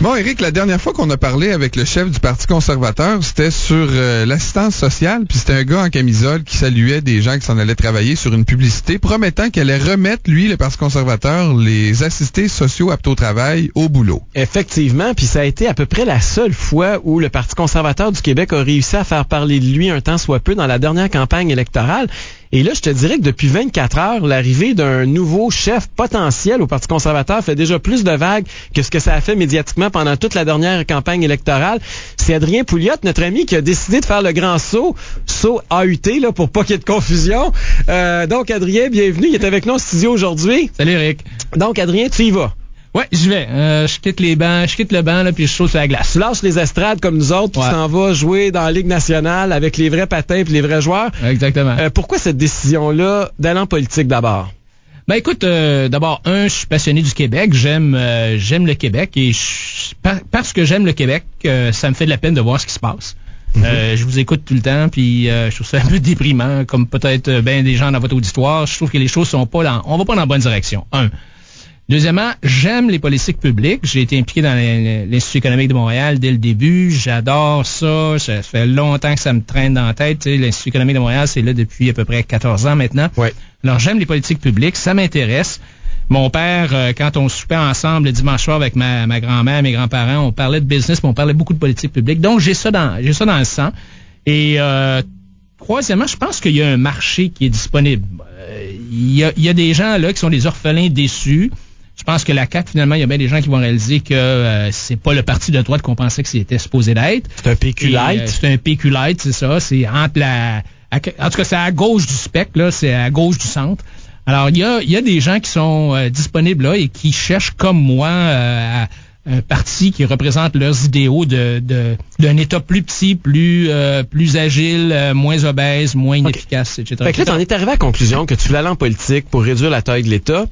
Bon, Éric, la dernière fois qu'on a parlé avec le chef du Parti conservateur, c'était sur l'assistance sociale, puis c'était un gars en camisole qui saluait des gens qui s'en allaient travailler sur une publicité, promettant qu'elle allait remettre, lui, le Parti conservateur, les assistés sociaux aptes au travail au boulot. Effectivement, puis ça a été à peu près la seule fois où le Parti conservateur du Québec a réussi à faire parler de lui un tant soit peu dans la dernière campagne électorale. Et là, je te dirais que depuis 24 heures, l'arrivée d'un nouveau chef potentiel au Parti conservateur fait déjà plus de vagues que ce que ça a fait médiatiquement pendant toute la dernière campagne électorale. C'est Adrien Pouliot, notre ami, qui a décidé de faire le grand saut AUT, là, pour pas qu'il y ait de confusion. Donc, Adrien, bienvenue. Il est avec nous en studio aujourd'hui. Salut, Eric. Donc, Adrien, tu y vas? Ouais, j'y vais. Je quitte le banc, là, puis je saute sur la glace. Tu lâches les estrades comme nous autres, puis tu t'en vas jouer dans la Ligue nationale avec les vrais patins et les vrais joueurs. Exactement. Pourquoi cette décision-là d'aller en politique d'abord? Ben écoute, d'abord, je suis passionné du Québec. J'aime le Québec et parce que j'aime le Québec, ça me fait de la peine de voir ce qui se passe. Je vous écoute tout le temps, puis je trouve ça un peu déprimant, comme peut-être bien des gens dans votre auditoire. Je trouve que les choses sont pas on va pas dans la bonne direction. Deuxièmement, j'aime les politiques publiques. J'ai été impliqué dans l'Institut économique de Montréal dès le début. J'adore ça. Ça fait longtemps que ça me traîne dans la tête. Tu sais, l'Institut économique de Montréal, c'est là depuis à peu près 14 ans maintenant. Ouais. Alors, j'aime les politiques publiques. Ça m'intéresse. Mon père, quand on soupait ensemble le dimanche soir avec ma grand-mère, mes grands-parents, on parlait de business, mais on parlait beaucoup de politique publique. Donc, j'ai ça dans le sang. Et troisièmement, je pense qu'il y a un marché qui est disponible. Il y a des gens là qui sont des orphelins déçus. Je pense que la CAQ, finalement, il y a bien des gens qui vont réaliser que c'est pas le parti de droite qu'on pensait que c'était supposé d'être. C'est un PQ light. C'est un PQ light, c'est ça. C'est entre en tout cas, c'est à gauche du spectre, là. C'est à gauche du centre. Alors, il y a des gens qui sont disponibles là et qui cherchent, comme moi, un parti qui représente leurs idéaux d'un État plus petit, plus agile, moins obèse, moins inefficace, etc. Fait que là, t'en es arrivé à la conclusion que tu voulais aller en politique pour réduire la taille de l'État.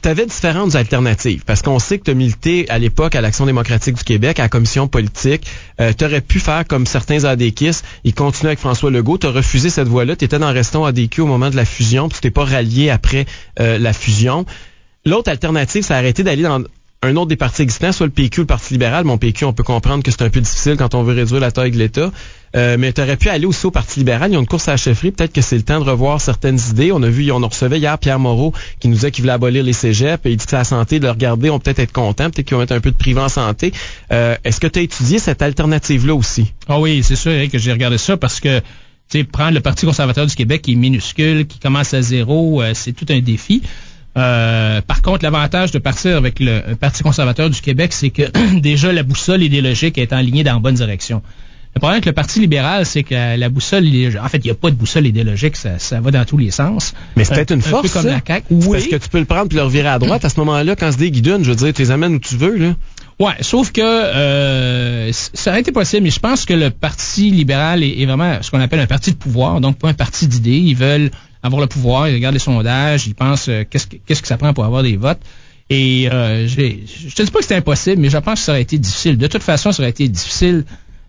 T'avais différentes alternatives, parce qu'on sait que t'as milité à l'époque à l'Action démocratique du Québec, à la commission politique. T'aurais pu faire comme certains ADQistes, ils continuent avec François Legault, t'as refusé cette voie-là, t'étais dans Reston ADQ au moment de la fusion, puis tu t'es pas rallié après la fusion. L'autre alternative, c'est arrêter d'aller dans un autre des partis existants, soit le PQ ou le Parti libéral. Mon PQ, on peut comprendre que c'est un peu difficile quand on veut réduire la taille de l'État. Mais tu aurais pu aller aussi au Parti libéral. Ils ont une course à la chefferie. Peut-être que c'est le temps de revoir certaines idées. On recevait hier Pierre Moreau qui nous disait qu'il voulait abolir les cégeps. Et il dit que c'est la santé de le regarder. On peut peut-être être content. Peut-être qu'ils vont mettre un peu de privé en santé. Est-ce que tu as étudié cette alternative-là aussi? Ah oui, c'est sûr, Eric, que j'ai regardé ça parce que tu sais, prendre le Parti conservateur du Québec qui est minuscule, qui commence à zéro, c'est tout un défi. Par contre, l'avantage de partir avec le Parti conservateur du Québec, c'est que déjà la boussole idéologique est enlignée dans la bonne direction. Le problème avec le Parti libéral, c'est que la boussole, en fait, il n'y a pas de boussole idéologique, ça va dans tous les sens. Mais c'est peut-être une force, un peu comme ça. la CAQ. Oui. Parce que tu peux le prendre puis le revirer à droite. À ce moment-là, quand c'est des guidons, je veux dire, tu les amènes où tu veux, là. Ouais, sauf que ça aurait été possible, mais je pense que le Parti libéral est vraiment ce qu'on appelle un parti de pouvoir, donc pas un parti d'idées. Ils veulent avoir le pouvoir, ils regardent les sondages, ils pensent qu'est-ce que ça prend pour avoir des votes. Et je te dis pas que c'était impossible, mais je pense que ça aurait été difficile. De toute façon, ça aurait été difficile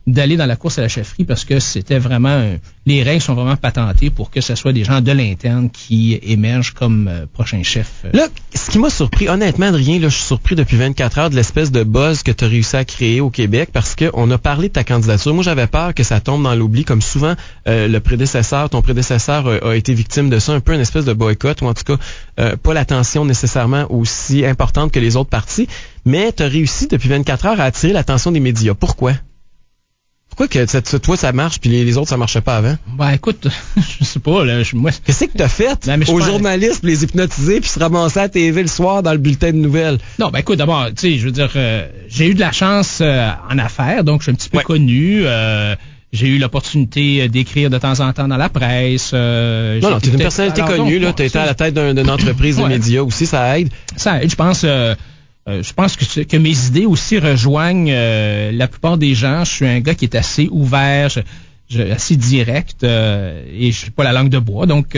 d'aller dans la course à la chefferie parce que c'était vraiment les règles sont vraiment patentées pour que ce soit des gens de l'interne qui émergent comme prochain chef. Là, ce qui m'a surpris, honnêtement, Adrien, là, je suis surpris depuis 24 heures de l'espèce de buzz que tu as réussi à créer au Québec parce que on a parlé de ta candidature. Moi, j'avais peur que ça tombe dans l'oubli, comme souvent ton prédécesseur a été victime de ça, un peu une espèce de boycott, ou en tout cas pas l'attention nécessairement aussi importante que les autres partis. Mais tu as réussi depuis 24 heures à attirer l'attention des médias. Pourquoi? Pourquoi que toi, ça marche, puis les autres, ça marchait pas avant? Ben, écoute, je sais pas, là, moi... Qu'est-ce que t'as fait aux journalistes, les hypnotiser, puis se ramasser à la TV le soir dans le bulletin de nouvelles? Non, ben, écoute, d'abord, tu sais, je veux dire, j'ai eu de la chance en affaires, donc je suis un petit peu connu, j'ai eu l'opportunité d'écrire de temps en temps dans la presse. Non, t'es une personnalité connue, là, t'as été à la tête d'une entreprise de médias aussi, ça aide? Ça aide, je pense que mes idées aussi rejoignent la plupart des gens. Je suis un gars qui est assez ouvert, assez direct et je suis pas la langue de bois. Donc,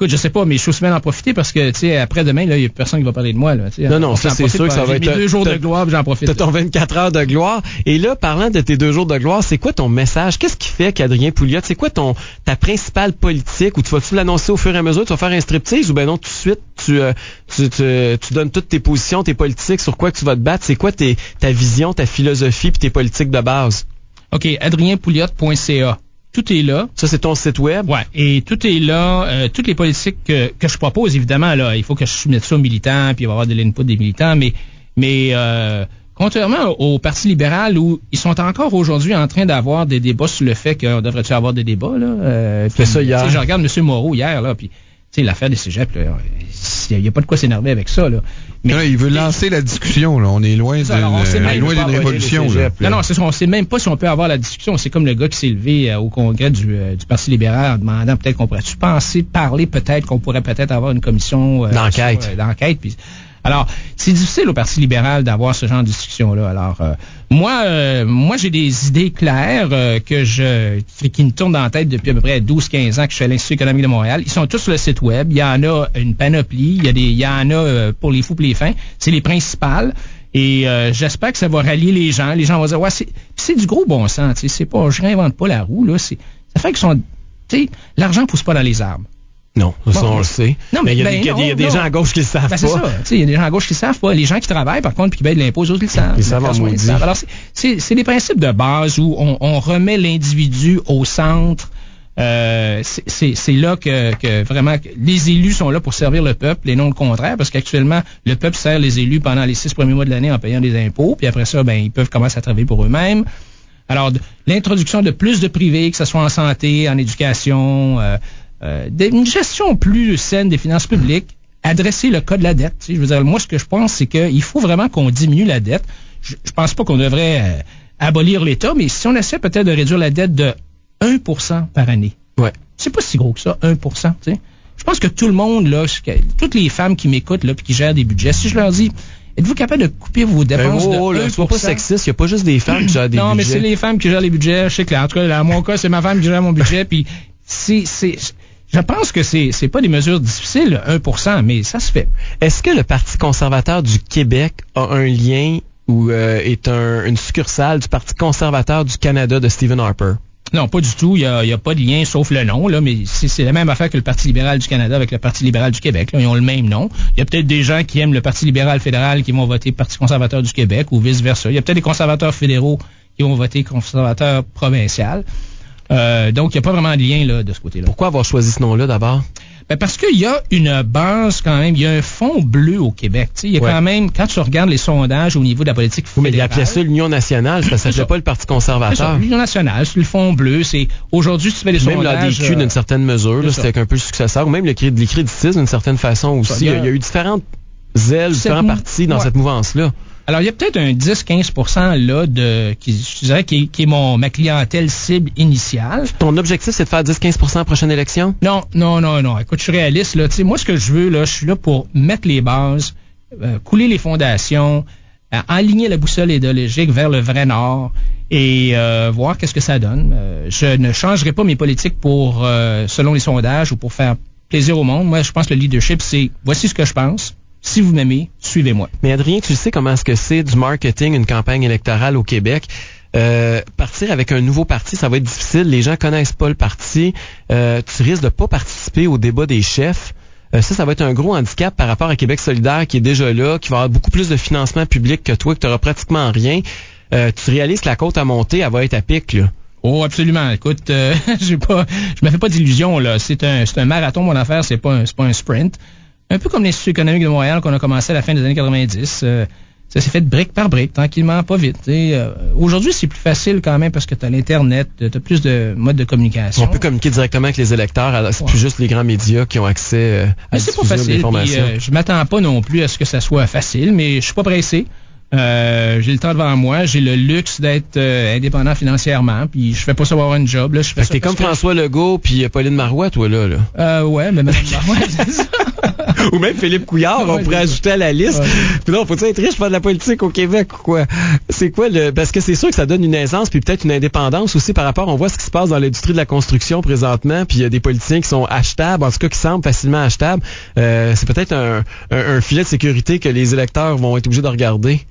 Écoute, je sais pas, mais je suis aussi bien d'en profiter parce que, tu sais, après-demain, là, il y a personne qui va parler de moi, là. Non, ça, c'est sûr que ça va être... J'ai 2 jours de gloire, puis j'en profite. T'as ton 24 heures de gloire. Et là, parlant de tes 2 jours de gloire, c'est quoi ton message? Qu'est-ce qui fait qu'Adrien Pouliot, c'est quoi ta principale politique, ou tu vas-tu l'annoncer au fur et à mesure, tu vas faire un striptease, ou ben non, tout de suite, tu donnes toutes tes positions, tes politiques, sur quoi que tu vas te battre? C'est quoi ta vision, ta philosophie, puis tes politiques de base? OK, adrienpouliot.ca. Tout est là. Ça, c'est ton site web? Ouais. Et tout est là. Toutes les politiques que je propose, évidemment, là, il faut que je soumette ça aux militants, puis il va y avoir de l'input des militants, mais contrairement au Parti libéral, où ils sont encore aujourd'hui en train d'avoir des débats sur le fait qu'on devrait-tu avoir des débats, là. Fait ça hier. Je regarde M. Moreau hier, là, puis tu sais, l'affaire des cégeps, il n'y a pas de quoi s'énerver avec ça, là. Mais là, il veut lancer la discussion, là. On est loin d'une révolution, là. Non, c'est ça. On sait même pas si on peut avoir la discussion. C'est comme le gars qui s'est levé au congrès du Parti libéral en demandant peut-être qu'on pourrait-tu parler peut-être qu'on pourrait peut-être avoir une commission d'enquête. Puis, alors, c'est difficile au Parti libéral d'avoir ce genre de discussion-là. Alors, moi, j'ai des idées claires qui me tournent dans la tête depuis à peu près 12-15 ans que je suis à l'Institut économique de Montréal. Ils sont tous sur le site web. Il y en a une panoplie. Il y en a pour les fous pour les fins. C'est les principales. Et j'espère que ça va rallier les gens. Les gens vont dire, ouais, c'est du gros bon sens. C'est pas, je réinvente pas la roue. Là. Ça fait que l'argent pousse pas dans les arbres. Non, ça on le sait. Non, mais il y a des gens à gauche qui le savent pas. C'est ça. Il y a des gens à gauche qui le savent pas. Les gens qui travaillent, par contre, puis qui payent de l'impôt, ils le savent. Ils savent en maudit. Alors, c'est des principes de base où on remet l'individu au centre. C'est là que vraiment les élus sont là pour servir le peuple et non le contraire, parce qu'actuellement, le peuple sert les élus pendant les 6 premiers mois de l'année en payant des impôts, puis après ça, ils peuvent commencer à travailler pour eux-mêmes. Alors, l'introduction de plus de privés, que ce soit en santé, en éducation, une gestion plus saine des finances publiques, adresser le cas de la dette. Je veux dire, moi, ce que je pense, c'est qu'il faut vraiment qu'on diminue la dette. Je pense pas qu'on devrait abolir l'État, mais si on essaie peut-être de réduire la dette de 1% par année. Ouais. C'est pas si gros que ça, 1%. T'sais. Je pense que tout le monde, là, toutes les femmes qui m'écoutent là, puis qui gèrent des budgets, si je leur dis, êtes-vous capable de couper vos dépenses de 1%? C'est pas sexiste, il n'y a pas juste des femmes qui gèrent des budgets. Non, mais c'est les femmes qui gèrent les budgets. Je sais que, en tout cas, dans mon cas, c'est ma femme qui gère mon budget, puis je pense que c'est pas des mesures difficiles, 1%, mais ça se fait. Est-ce que le Parti conservateur du Québec a un lien ou est une succursale du Parti conservateur du Canada de Stephen Harper? Non, pas du tout. Il y a pas de lien, sauf le nom, là, mais c'est la même affaire que le Parti libéral du Canada avec le Parti libéral du Québec. Là. Ils ont le même nom. Il y a peut-être des gens qui aiment le Parti libéral fédéral qui vont voter Parti conservateur du Québec ou vice-versa. Il y a peut-être des conservateurs fédéraux qui vont voter conservateur provincial. Donc, il n'y a pas vraiment de lien là, de ce côté-là. Pourquoi avoir choisi ce nom-là d'abord? Parce qu'il y a une base quand même, il y a un fond bleu au Québec. Il y a quand même, quand tu regardes les sondages au niveau de la politique fédérale... Mais il appelait ça l'Union nationale, ça s'appelait pas le Parti conservateur. L'Union nationale, c'est le fond bleu. C'est aujourd'hui, tu fais des sondages... Même l'ADQ d'une certaine mesure, c'était un peu le successeur, ou même les créditistes d'une certaine façon aussi. Il y a eu différentes ailes, différents partis dans cette mouvance-là. Alors, il y a peut-être un 10-15% là qui est ma clientèle cible initiale. Ton objectif, c'est de faire 10-15% à la prochaine élection? Non. Écoute, je suis réaliste. Là. Moi, ce que je veux, là, je suis là pour mettre les bases, couler les fondations, aligner la boussole idéologique vers le vrai nord et voir qu'est-ce que ça donne. Je ne changerai pas mes politiques pour selon les sondages ou pour faire plaisir au monde. Moi, je pense que le leadership, c'est voici ce que je pense. Si vous m'aimez, suivez-moi. Mais Adrien, tu sais comment est-ce que c'est du marketing, une campagne électorale au Québec? Partir avec un nouveau parti, ça va être difficile. Les gens connaissent pas le parti. Tu risques de pas participer au débat des chefs. Ça va être un gros handicap par rapport à Québec solidaire qui est déjà là, qui va avoir beaucoup plus de financement public que toi, que tu n'auras pratiquement rien. Tu réalises que la côte à monter, elle va être à pic, là. Oh, absolument. Écoute, je me fais pas d'illusions, là. C'est un marathon, mon affaire, c'est pas un sprint. Un peu comme l'Institut économique de Montréal qu'on a commencé à la fin des années 90. Ça s'est fait brique par brique, tranquillement, pas vite. Aujourd'hui, c'est plus facile quand même parce que tu as l'Internet, tu as plus de modes de communication. On peut communiquer directement avec les électeurs. C'est plus juste les grands médias qui ont accès à diffuser l'information. Je m'attends pas non plus à ce que ça soit facile, mais je suis pas pressé. J'ai le temps devant moi, j'ai le luxe d'être indépendant financièrement, puis je fais pas savoir un job. Là, je fais ça t'es comme François Legault puis Pauline Marois, toi là. Ouais, mais Mme Marois, c'est ça. Ou même Philippe Couillard, on pourrait ajouter à la liste. Ouais. Puis non, faut-tu être riche pour faire de la politique au Québec ou quoi? C'est quoi parce que c'est sûr que ça donne une aisance puis peut-être une indépendance aussi par rapport, on voit ce qui se passe dans l'industrie de la construction présentement, puis il y a des politiciens qui sont achetables, en tout cas qui semblent facilement achetables. C'est peut-être un filet de sécurité que les électeurs vont être obligés de regarder.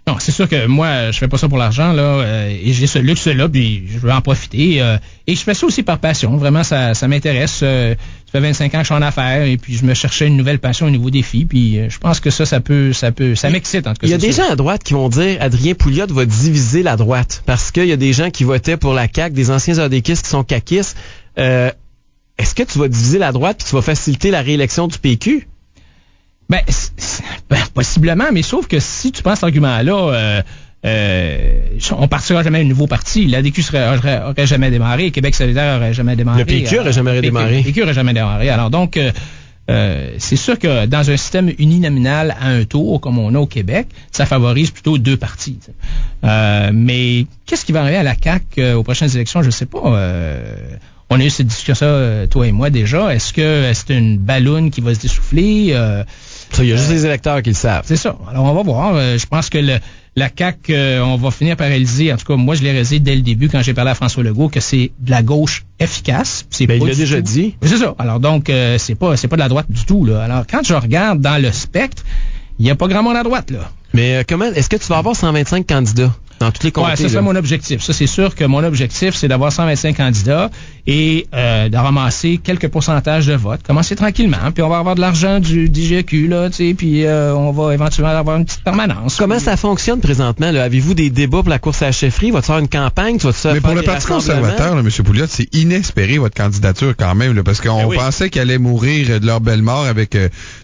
Non, c'est sûr que moi, je fais pas ça pour l'argent, là, et j'ai ce luxe-là, puis je veux en profiter. Et je fais ça aussi par passion. Vraiment, ça m'intéresse. Ça fait 25 ans que je suis en affaires, et puis je me cherchais une nouvelle passion, un nouveau défi, puis je pense que ça m'excite, en tout cas. Il y a des gens à droite qui vont dire Adrien Pouliot va diviser la droite, parce qu'il y a des gens qui votaient pour la CAQ, des anciens ADQistes qui sont caquistes. Est-ce que tu vas diviser la droite puis tu vas faciliter la réélection du PQ? Ben, possiblement, mais sauf que si tu prends cet argument-là, on partira jamais un nouveau parti. L'ADQ aurait jamais démarré, Québec solidaire aurait jamais démarré. Le PQ aurait jamais démarré. Le PQ aurait jamais démarré. Alors donc, c'est sûr que dans un système uninominal à un tour, comme on a au Québec, ça favorise plutôt deux partis. Mais qu'est-ce qui va arriver à la CAQ aux prochaines élections? Je sais pas. On a eu cette discussion, toi et moi, déjà. Est-ce que c'est une balloune qui va se dessouffler? Ça, il y a juste les électeurs qui le savent. C'est ça. Alors, on va voir. Je pense que la CAQ, on va finir par réaliser, en tout cas, moi, je l'ai réalisé dès le début quand j'ai parlé à François Legault, que c'est de la gauche efficace. Il l'a déjà dit. C'est ça. Alors, donc, c'est pas de la droite du tout, là. Alors, quand je regarde dans le spectre, il n'y a pas grand monde à droite, là. Mais est-ce que tu vas avoir 125 candidats dans toutes les comtés? Ouais, ça c'est mon objectif. Ça, c'est sûr que mon objectif, c'est d'avoir 125 candidats et de ramasser quelques pourcentages de votes. Commencer tranquillement, puis on va avoir de l'argent du DGEQ, là, tu sais, puis on va éventuellement avoir une petite permanence. Comment ça fonctionne présentement, là? Avez-vous des débats pour la course à la chefferie? Vas-tu faire une campagne? Mais pour le Parti conservateur, là, M. Pouliot, c'est inespéré votre candidature quand même, là, parce qu'on pensait qu'elle allait mourir de leur belle mort avec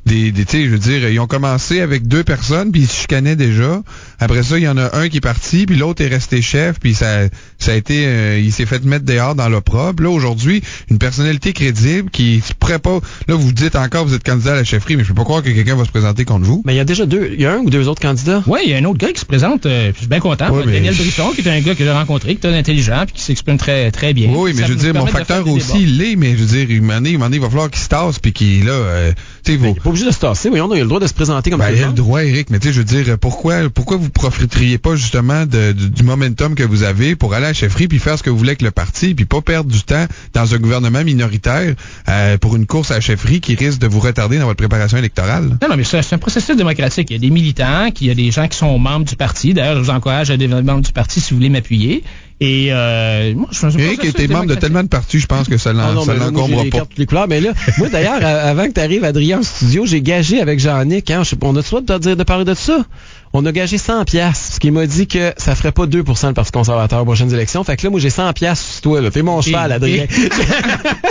tu sais, je veux dire, ils ont commencé avec 2 personnes, puis ils se chicanaient déjà. Après ça, il y en a un qui est parti, puis l'autre est resté chef, puis ça a été, il s'est fait mettre dehors dans l'opprobre. Là, aujourd'hui, une personnalité crédible qui se pourrait pas, là, vous dites encore, vous êtes candidat à la chefferie, mais je peux pas croire que quelqu'un va se présenter contre vous. Mais il y a déjà il y a un ou 2 autres candidats. Oui, il y a un autre gars qui se présente, je suis bien content, Daniel Brisson, qui est un gars que j'ai rencontré, qui est intelligent, puis qui s'exprime très, très bien. Oui, mais je veux dire, mon facteur aussi, il l'est, mais je veux dire, il va falloir qu'il se tasse, puis qu'il, là, tu sais, il n'est pas obligé de se tasser, voyons, il a le droit de se présenter comme ça. Il a le droit, Éric, mais tu sais, je veux dire, pourquoi vous profiteriez pas justement du momentum que vous avez pour aller à la chefferie puis faire ce que vous voulez avec le parti puis pas perdre du temps dans un gouvernement minoritaire pour une course à la chefferie qui risque de vous retarder dans votre préparation électorale? Non, mais c'est un processus démocratique. Il y a des militants, il y a des gens qui sont membres du parti. D'ailleurs, je vous encourage à devenir membre du parti si vous voulez m'appuyer. Et moi, je pense que Éric était membre de tellement de partis, je pense que ça l'encombrera pas. Les couleurs, mais là, moi d'ailleurs, avant que tu arrives, Adrien, en studio, j'ai gagé avec Jean-Nic. Hein, on a-tu le droit de parler de ça? On a gagé 100 piastres, ce qui m'a dit que ça ferait pas 2% le Parti conservateur aux prochaines élections. Fait que là, moi, j'ai 100 piastres sur toi, là. T'es mon cheval, Adrien.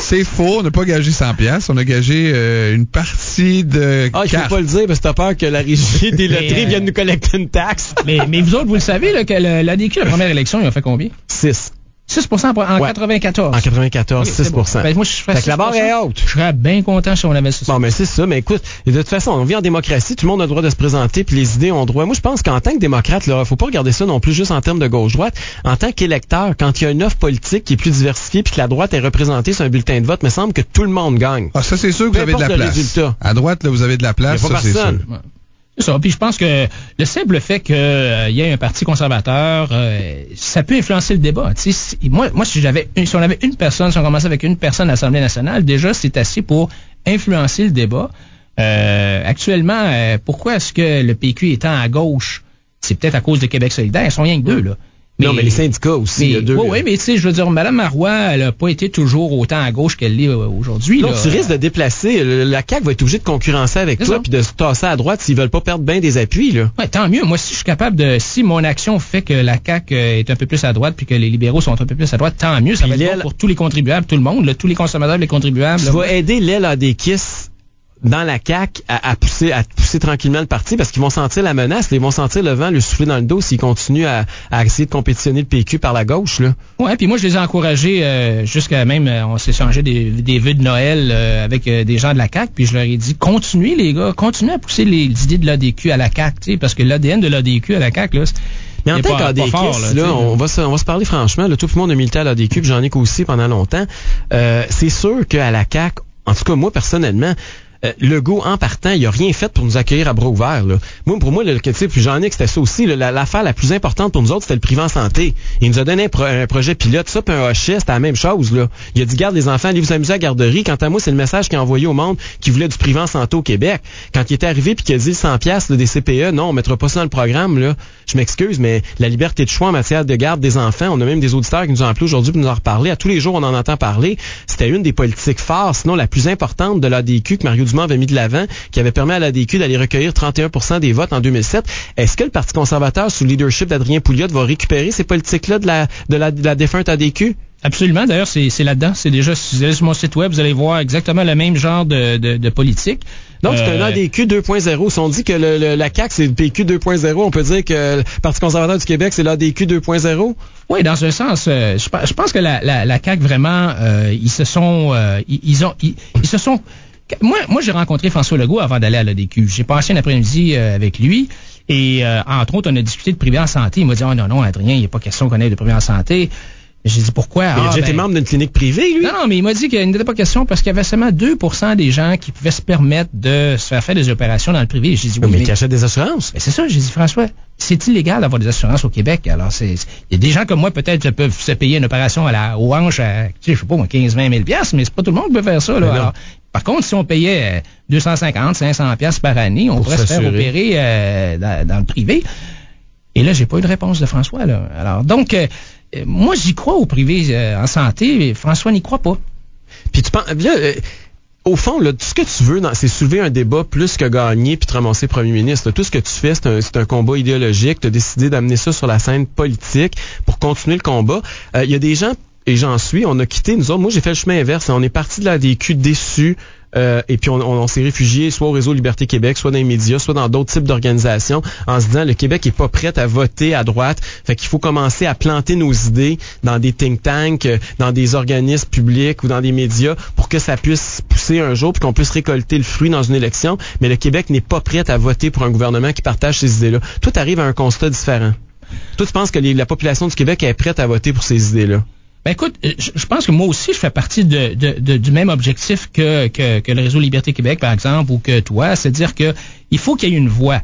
C'est faux. On n'a pas gagé 100 piastres. On a gagé une partie de il faut pas le dire parce que t'as peur que la régie des loteries vienne nous collecter une taxe. Mais vous autres, vous le savez, là, que l'ADQ, la première élection, ils ont fait combien? 6. 6% en 94. En 94, okay, 6%. Bon. Ben, moi, je ferais que la barre est haute. Je serais bien content si on avait ça. Bon, mais c'est ça. Mais écoute, de toute façon, on vit en démocratie. Tout le monde a le droit de se présenter, puis les idées ont droit. Moi, je pense qu'en tant que démocrate, là, faut pas regarder ça non plus juste en termes de gauche-droite. En tant qu'électeur, quand il y a une offre politique qui est plus diversifiée, puis que la droite est représentée sur un bulletin de vote, me semble que tout le monde gagne. Ah, ça, c'est sûr que vous avez de la place. Résultat. À droite, là, vous avez de la place. Il y a pas personne. C'est sûr. C'est ça. Puis je pense que le simple fait qu'il y ait un parti conservateur, ça peut influencer le débat. Moi, si on avait une personne, si on commençait avec une personne à l'Assemblée nationale, déjà c'est assez pour influencer le débat. Actuellement, pourquoi est-ce que le PQ étant à gauche, c'est peut-être à cause de Québec solidaire, ils sont rien que 2 là. Non, mais les syndicats aussi, il y a 2. Oui, mais tu sais, je veux dire, Mme Marois, elle a pas été toujours autant à gauche qu'elle l'est aujourd'hui. Donc, tu risques de déplacer. La CAQ va être obligée de concurrencer avec toi puis de se tasser à droite s'ils veulent pas perdre bien des appuis, là. Ouais, tant mieux. Moi, si je suis capable si mon action fait que la CAQ est un peu plus à droite puis que les libéraux sont un peu plus à droite, tant mieux. Ça va être bon pour tous les contribuables, tout le monde, là, tous les consommateurs, les contribuables. Tu vas aider l'aile ADQistes dans la CAQ à pousser tranquillement le parti parce qu'ils vont sentir la menace, ils vont sentir le vent lui souffler dans le dos s'ils continuent à essayer de compétitionner le PQ par la gauche, là. Ouais, puis moi je les ai encouragés jusqu'à même on s'est changé des vœux de Noël avec des gens de la CAQ, puis je leur ai dit continuez les gars, continuez à pousser les idées de l'ADQ à la CAQ, tu sais, parce que l'ADN de l'ADQ à la CAQ là, mais en tant qu'ADQ, là, on va se parler franchement, là, tout le monde a milité à l'ADQ, puis j'en ai aussi pendant longtemps. C'est sûr qu'à la CAQ, en tout cas moi personnellement, Legault, en partant, il a rien fait pour nous accueillir à bras ouverts. Là. Pour moi, puis Jean-Nic, c'était ça aussi. L'affaire la plus importante pour nous autres, c'était le privé en santé. Il nous a donné un projet pilote. Ça, puis un hochet, c'était la même chose. Là. Il a dit, garde les enfants, allez vous amuser à la garderie. Quant à moi, c'est le message qu'il a envoyé au monde qui voulait du privé en santé au Québec. Quand il était arrivé puis qu'il a dit 100$ des CPE, non, on mettra pas ça dans le programme. Là. Je m'excuse, mais la liberté de choix en matière de garde des enfants, on a même des auditeurs qui nous ont appelés aujourd'hui pour nous en reparler. À tous les jours, on en entend parler. C'était une des politiques phares, sinon la plus importante de l'ADQ que Mario Dumont avait mis de l'avant, qui avait permis à l'ADQ d'aller recueillir 31% des votes en 2007. Est-ce que le Parti conservateur, sous le leadership d'Adrien Pouliot, va récupérer ces politiques-là de la défunte ADQ? Absolument. D'ailleurs, c'est là-dedans. C'est déjà, si vous allez sur mon site web, vous allez voir exactement le même genre de politique. Donc, c'est un ADQ 2.0. Si on dit que la CAQ, c'est le PQ 2.0, on peut dire que le Parti conservateur du Québec, c'est l'ADQ 2.0? Oui, dans un sens. Je pense que la CAQ, vraiment, ils se sont... Moi, j'ai rencontré François Legault avant d'aller à l'ADQ. J'ai passé un après-midi avec lui et, entre autres, on a discuté de privé en santé. Il m'a dit, oh non, Adrien, il n'y a pas question qu'on ait de privé en santé. J'ai dit, pourquoi? Il a déjà été membre d'une clinique privée, lui? Non, mais il m'a dit qu'il n'était pas question parce qu'il y avait seulement 2% des gens qui pouvaient se permettre de se faire des opérations dans le privé. J'ai dit, oui, mais qui achètent des assurances? Mais c'est ça, j'ai dit, François, c'est illégal d'avoir des assurances au Québec. Alors, il y a des gens comme moi, peut-être, peuvent se payer une opération aux hanches à, je sais pas, 15-20 000 $, mais c'est pas tout le monde qui peut faire ça, là. Alors, par contre, si on payait 250-500 $ par année, on pourrait se faire opérer dans le privé. Et là, j'ai pas eu de réponse de François, là. Alors, donc, moi, j'y crois au privé en santé, mais François n'y croit pas. Puis tu penses, au fond, là, tout ce que tu veux, c'est soulever un débat plus que gagner puis te ramasser premier ministre. Là. Tout ce que tu fais, c'est un combat idéologique. Tu as décidé d'amener ça sur la scène politique pour continuer le combat. Il y a des gens, et j'en suis, on a quitté, nous autres, moi j'ai fait le chemin inverse. On est parti de l'ADQ déçus. Et puis on s'est réfugié soit au Réseau Liberté Québec, soit dans les médias, soit dans d'autres types d'organisations, en se disant le Québec est pas prêt à voter à droite, fait qu'il faut commencer à planter nos idées dans des think tanks, dans des organismes publics ou dans des médias pour que ça puisse pousser un jour puis qu'on puisse récolter le fruit dans une élection. Mais le Québec n'est pas prêt à voter pour un gouvernement qui partage ces idées-là. Toi, t'arrives à un constat différent. Toi, tu penses que la population du Québec est prête à voter pour ces idées-là? Ben écoute, je pense que moi aussi, je fais partie du même objectif que le Réseau Liberté Québec, par exemple, ou que toi, c'est-à-dire que il faut qu'il y ait une voix.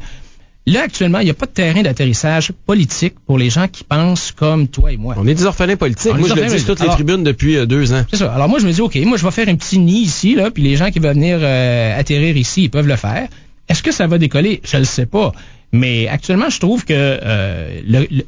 Là, actuellement, il n'y a pas de terrain d'atterrissage politique pour les gens qui pensent comme toi et moi. On est des orphelins politiques. Moi, je le dis sur toutes les tribunes depuis 2 ans. C'est ça. Alors moi, je me dis, OK, moi, je vais faire un petit nid ici, là, puis les gens qui veulent venir atterrir ici, ils peuvent le faire. Est-ce que ça va décoller? Je le sais pas. Mais actuellement, je trouve que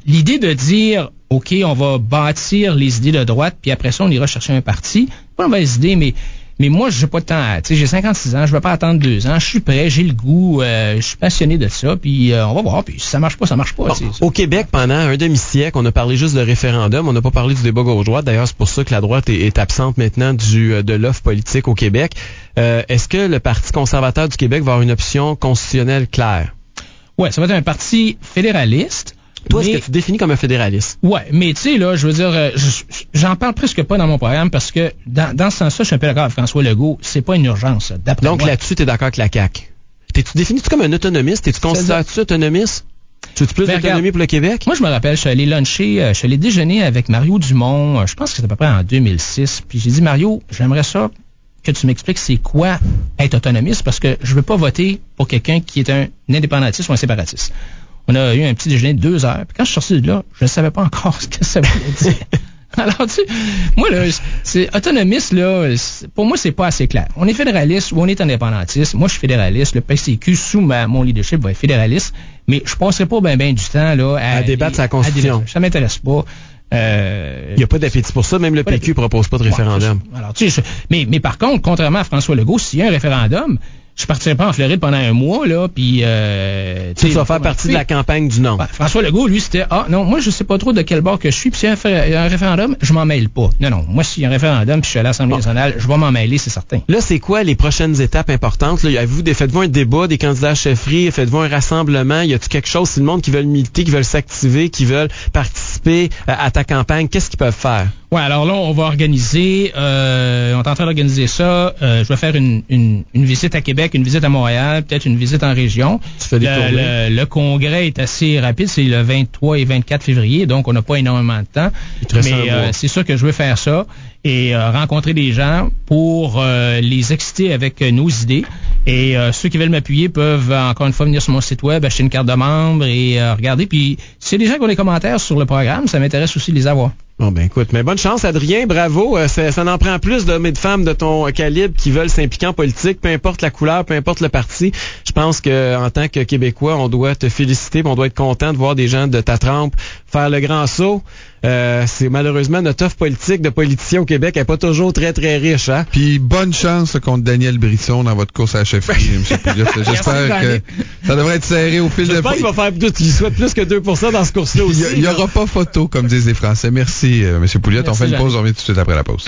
l'idée de dire, OK, on va bâtir les idées de droite, puis après ça, on ira chercher un parti, pas une mauvaise idée, mais moi, j'ai pas de temps. Tu sais, j'ai 56 ans, je vais pas attendre 2 ans, je suis prêt, j'ai le goût, je suis passionné de ça, puis on va voir, puis si ça marche pas, ça marche pas. Bon, au Québec, pendant un demi-siècle, on a parlé juste de référendum, on n'a pas parlé du débat gauche-droite. D'ailleurs, c'est pour ça que la droite est absente maintenant de l'offre politique au Québec. Est-ce que le Parti conservateur du Québec va avoir une option constitutionnelle claire? Ouais, ça va être un parti fédéraliste. Toi, est-ce que tu définis comme un fédéraliste? Ouais, mais tu sais, là, je veux dire, j'en parle presque pas dans mon programme parce que dans ce sens-là, je suis un peu d'accord avec François Legault, c'est pas une urgence, d'après moi. Donc là-dessus, t'es d'accord avec la CAQ? Définis-tu comme un autonomiste? Tu considères-tu autonomiste? Tu veux plus d'autonomie pour le Québec? Moi, je me rappelle, je suis allé luncher, je suis allé déjeuner avec Mario Dumont, je pense que c'est à peu près en 2006, puis j'ai dit, Mario, j'aimerais ça que tu m'expliques c'est quoi être autonomiste, parce que je veux pas voter pour quelqu'un qui est un indépendantiste ou un séparatiste. On a eu un petit déjeuner de 2 heures, puis quand je suis sorti de là, je ne savais pas encore ce que ça voulait dire. Alors, tu sais, moi, là, c'est autonomiste, là, pour moi, c'est pas assez clair. On est fédéraliste ou on est indépendantiste. Moi, je suis fédéraliste. Le PCQ, sous mon leadership, va être fédéraliste. Mais je passerai pas ben du temps, là, à débattre sa constitution. Ça m'intéresse pas. Il n'y a pas d'appétit pour ça, même le PQ propose pas de référendum. Alors, tu sais, mais par contre, contrairement à François Legault, s'il y a un référendum, je partirai pas en Floride pendant 1 mois, là, puis... tu vas faire partie de la campagne du non. François Legault, lui, c'était, non, moi, je sais pas trop de quel bord que je suis, puis s'il y a un référendum, je m'en mêle pas. Non, moi, s'il y a un référendum, puis je suis à l'Assemblée nationale, je vais m'en mêler, c'est certain. Là, c'est quoi les prochaines étapes importantes? Là, faites-vous un débat des candidats à chefferie, faites-vous un rassemblement, y a-t-il quelque chose, si le monde qui veulent militer, qui veulent s'activer, qui veulent participer à ta campagne, qu'est-ce qu'ils peuvent faire? Ouais, alors là, on va organiser, on est en train d'organiser ça, je vais faire une visite à Québec Québec, une visite à Montréal, peut-être une visite en région. Tu fais des tournées. Le congrès est assez rapide, c'est le 23 et 24 février, donc on n'a pas énormément de temps. Mais c'est sûr que je veux faire ça et rencontrer des gens pour les exciter avec nos idées. Et ceux qui veulent m'appuyer peuvent encore une fois venir sur mon site web, acheter une carte de membre et regarder. Puis s'il y a des gens qui ont des commentaires sur le programme, ça m'intéresse aussi de les avoir. Bon, ben écoute, mais bonne chance, Adrien, bravo. Ça n'en prend plus d'hommes et de femmes de ton calibre qui veulent s'impliquer en politique, peu importe la couleur, peu importe le parti. Je pense que en tant que Québécois, on doit te féliciter, on doit être content de voir des gens de ta trempe faire le grand saut. C'est malheureusement notre offre politique de politiciens au Québec n'est pas toujours très, très riche, hein? Puis bonne chance contre Daniel Brisson dans votre course à la chefferie, M. Pouliot. J'espère que ça devrait être serré au fil de... J'espère qu'il va faire plus que 2% dans ce course-là aussi. Il n'y aura pas photo, comme disent les Français. Merci, M. Pouliot. On fait une pause, on revient tout de suite après la pause.